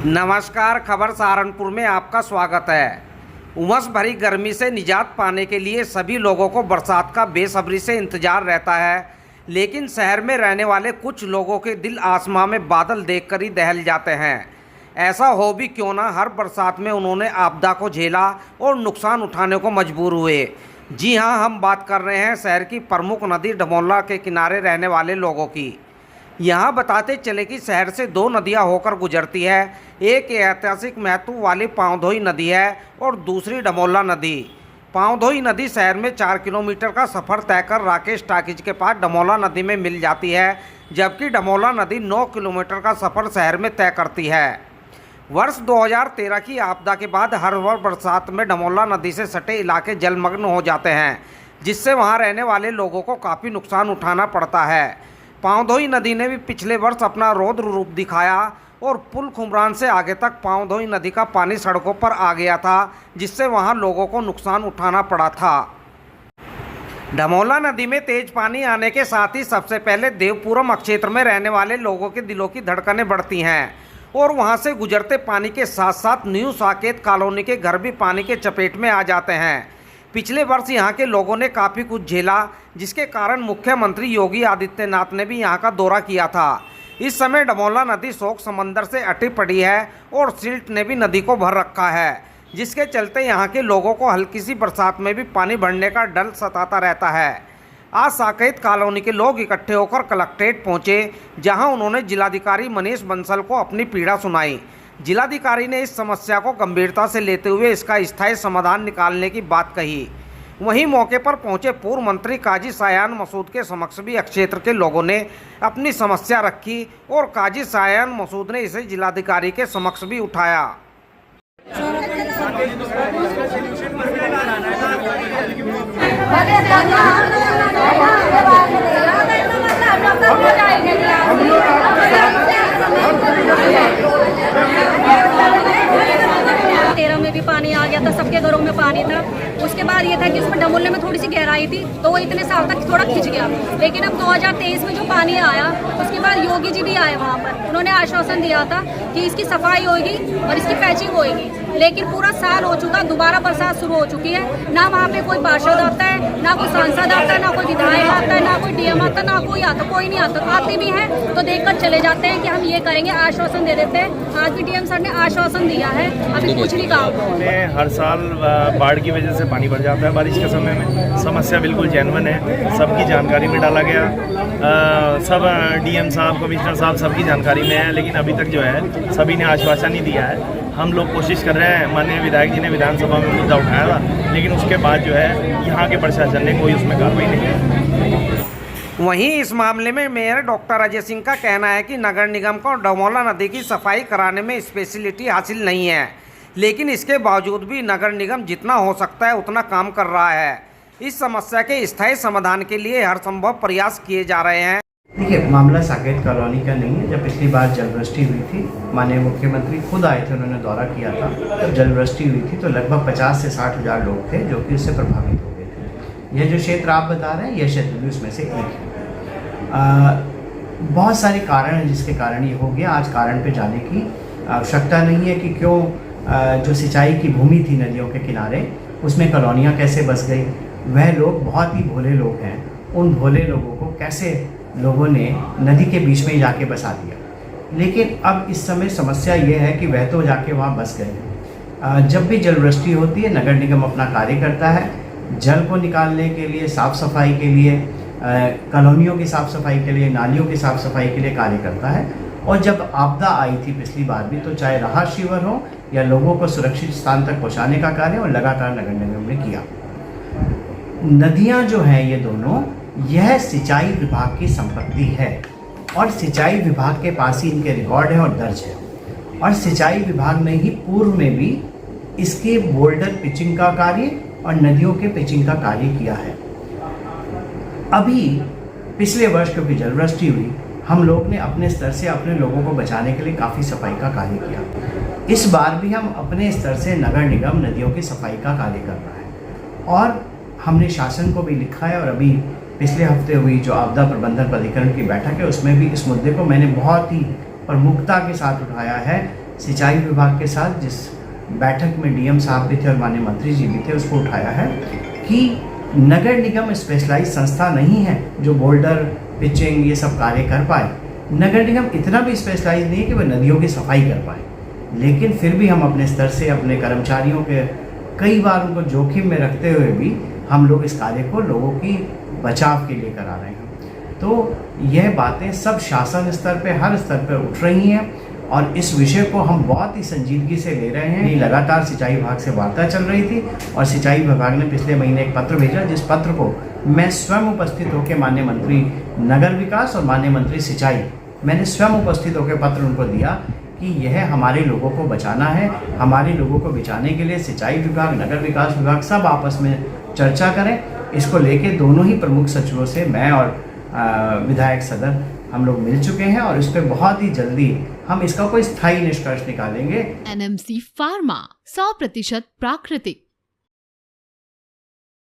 नमस्कार, खबर सहारनपुर में आपका स्वागत है। उमस भरी गर्मी से निजात पाने के लिए सभी लोगों को बरसात का बेसब्री से इंतजार रहता है, लेकिन शहर में रहने वाले कुछ लोगों के दिल आसमां में बादल देखकर ही दहल जाते हैं। ऐसा हो भी क्यों ना, हर बरसात में उन्होंने आपदा को झेला और नुकसान उठाने को मजबूर हुए। जी हाँ, हम बात कर रहे हैं शहर की प्रमुख नदी डमोला के किनारे रहने वाले लोगों की। यहाँ बताते चले कि शहर से दो नदियाँ होकर गुजरती है। एक ऐतिहासिक महत्व वाली पांवधोई नदी है और दूसरी डमोला नदी। पांवधोई नदी शहर में 4 किलोमीटर का सफ़र तय कर राकेश टाकीज के पास डमोला नदी में मिल जाती है, जबकि डमोला नदी 9 किलोमीटर का सफ़र शहर में तय करती है। वर्ष 2013 की आपदा के बाद हर वर्ष बरसात में डमोला नदी से सटे इलाके जलमग्न हो जाते हैं, जिससे वहाँ रहने वाले लोगों को काफ़ी नुकसान उठाना पड़ता है। पांवधोई नदी ने भी पिछले वर्ष अपना रौद्र रूप दिखाया और पुल खुमरान से आगे तक पांवधोई नदी का पानी सड़कों पर आ गया था, जिससे वहां लोगों को नुकसान उठाना पड़ा था। डमोला नदी में तेज पानी आने के साथ ही सबसे पहले देवपुरम क्षेत्र में रहने वाले लोगों के दिलों की धड़कनें बढ़ती हैं और वहां से गुजरते पानी के साथ साथ न्यू साकेत कॉलोनी के घर भी पानी के चपेट में आ जाते हैं। पिछले वर्ष यहाँ के लोगों ने काफ़ी कुछ झेला, जिसके कारण मुख्यमंत्री योगी आदित्यनाथ ने भी यहाँ का दौरा किया था। इस समय डमोला नदी शोक समंदर से अटी पड़ी है और सिल्ट ने भी नदी को भर रखा है, जिसके चलते यहाँ के लोगों को हल्की सी बरसात में भी पानी बढ़ने का डर सताता रहता है। आज साकेत कॉलोनी के लोग इकट्ठे होकर कलेक्ट्रेट पहुँचे, जहाँ उन्होंने जिलाधिकारी मनीष बंसल को अपनी पीड़ा सुनाई। जिलाधिकारी ने इस समस्या को गंभीरता से लेते हुए इसका स्थायी समाधान निकालने की बात कही। वहीं मौके पर पहुंचे पूर्व मंत्री काजी सायान मसूद के समक्ष भी क्षेत्र के लोगों ने अपनी समस्या रखी और काजी सायान मसूद ने इसे जिलाधिकारी के समक्ष भी उठाया। में भी पानी आ गया था, सबके घरों में पानी था। उसके बाद ये था कि उसमें डमोले में थोड़ी सी गहराई थी, तो वो इतने साल तक थोड़ा खिंच गया। लेकिन अब 2023 में जो पानी आया, उसके बाद योगी जी भी आए वहाँ पर। उन्होंने आश्वासन दिया था कि इसकी सफाई होगी और इसकी पैचिंग होगी, लेकिन पूरा साल हो चुका, दोबारा बरसात शुरू हो चुकी है। ना वहाँ पे कोई पार्षद आता है, ना कोई सांसद आता है, ना कोई विधायक आता है, ना कोई डीएम आता है, ना कोई आता, कोई नहीं आता। आते भी हैं तो देखकर चले जाते हैं कि हम ये करेंगे, आश्वासन दे देते हैं। आज भी डीएम सर ने आश्वासन दिया है, अभी कुछ नहीं कहा। हर साल बाढ़ की वजह से पानी बढ़ जाता है बारिश के समय में। समस्या बिल्कुल जेन्युइन है, सबकी जानकारी में डाला गया। सब डीएम साहब, कमिश्नर साहब सबकी जानकारी में है, लेकिन अभी तक जो है सभी ने आश्वासन ही दिया है। हम लोग कोशिश कर रहे हैं, माननीय विधायक जी ने विधानसभा में मुद्दा उठाया था, लेकिन उसके बाद जो है यहाँ के प्रशासन ने कोई उसमें कार्रवाई नहीं की। वहीं इस मामले में मेयर डॉक्टर अजय सिंह का कहना है कि नगर निगम को डमोला नदी की सफाई कराने में स्पेशलिटी हासिल नहीं है, लेकिन इसके बावजूद भी नगर निगम जितना हो सकता है उतना काम कर रहा है। इस समस्या के स्थायी समाधान के लिए हर संभव प्रयास किए जा रहे हैं। देखिए, मामला साकेत कॉलोनी का नहीं है। जब पिछली बार जलवृष्टि हुई थी, माननीय मुख्यमंत्री खुद आए थे, उन्होंने दौरा किया था। जब जलवृष्टि हुई थी तो लगभग 50 से 60 हज़ार लोग थे जो कि उससे प्रभावित हो गए थे। यह जो क्षेत्र आप बता रहे हैं, यह क्षेत्र भी उसमें से एक है। बहुत सारे कारण हैं जिसके कारण ये हो गया। आज कारण पे जाने की आवश्यकता नहीं है कि क्यों जो सिंचाई की भूमि थी नदियों के किनारे, उसमें कॉलोनियाँ कैसे बस गई। वह लोग बहुत ही भोले लोग हैं, उन भोले लोगों को कैसे लोगों ने नदी के बीच में जाके बसा दिया। लेकिन अब इस समय समस्या ये है कि वह तो जाके वहाँ बस गए। जब भी जलवृष्टि होती है, नगर निगम अपना कार्य करता है, जल को निकालने के लिए, साफ़ सफाई के लिए, कॉलोनियों की साफ़ सफाई के लिए, नालियों की साफ़ सफाई के लिए कार्य करता है। और जब आपदा आई थी पिछली बार भी, तो चाहे राहत शिविर हो या लोगों को सुरक्षित स्थान तक पहुँचाने का कार्य, और लगातार नगर निगम ने किया। नदियाँ जो हैं ये दोनों, यह सिंचाई विभाग की संपत्ति है और सिंचाई विभाग के पास ही इनके रिकॉर्ड है और दर्ज है। और सिंचाई विभाग ने ही पूर्व में भी इसके बोल्डर पिचिंग का कार्य और नदियों के पिचिंग का कार्य किया है। अभी पिछले वर्ष क्योंकि जलवृष्टि हुई, हम लोग ने अपने स्तर से अपने लोगों को बचाने के लिए काफ़ी सफाई का कार्य किया। इस बार भी हम अपने स्तर से नगर निगम नदियों की सफाई का कार्य कर रहा है और हमने शासन को भी लिखा है। और अभी पिछले हफ्ते हुई जो आपदा प्रबंधन प्राधिकरण की बैठक है, उसमें भी इस मुद्दे को मैंने बहुत ही प्रमुखता के साथ उठाया है सिंचाई विभाग के साथ जिस बैठक में डीएम साहब भी थे और माननीय मंत्री जी भी थे, उसको उठाया है कि नगर निगम स्पेशलाइज संस्था नहीं है जो बोल्डर पिचिंग ये सब कार्य कर पाए। नगर निगम इतना भी स्पेशलाइज नहीं है कि वह नदियों की सफाई कर पाए, लेकिन फिर भी हम अपने स्तर से अपने कर्मचारियों के कई बार उनको जोखिम में रखते हुए भी हम लोग इस कार्य को लोगों की बचाव के लिए करा रहे हैं। तो यह बातें सब शासन स्तर पे, हर स्तर पर उठ रही हैं और इस विषय को हम बहुत ही संजीदगी से ले रहे हैं। लगातार सिंचाई विभाग से वार्ता चल रही थी और सिंचाई विभाग ने पिछले महीने एक पत्र भेजा, जिस पत्र को मैं स्वयं उपस्थित होकर माननीय मंत्री नगर विकास और माननीय मंत्री सिंचाई, मैंने स्वयं उपस्थित होकर पत्र उनको दिया कि यह हमारे लोगों को बचाना है। हमारे लोगों को बचाने के लिए सिंचाई विभाग, नगर विकास विभाग सब आपस में चर्चा करें। इसको लेके दोनों ही प्रमुख सचिवों से मैं और विधायक सदन हम लोग मिल चुके हैं और इस पर बहुत ही जल्दी हम इसका कोई स्थायी निष्कर्ष निकालेंगे। NMC फार्मा 100% प्राकृतिक।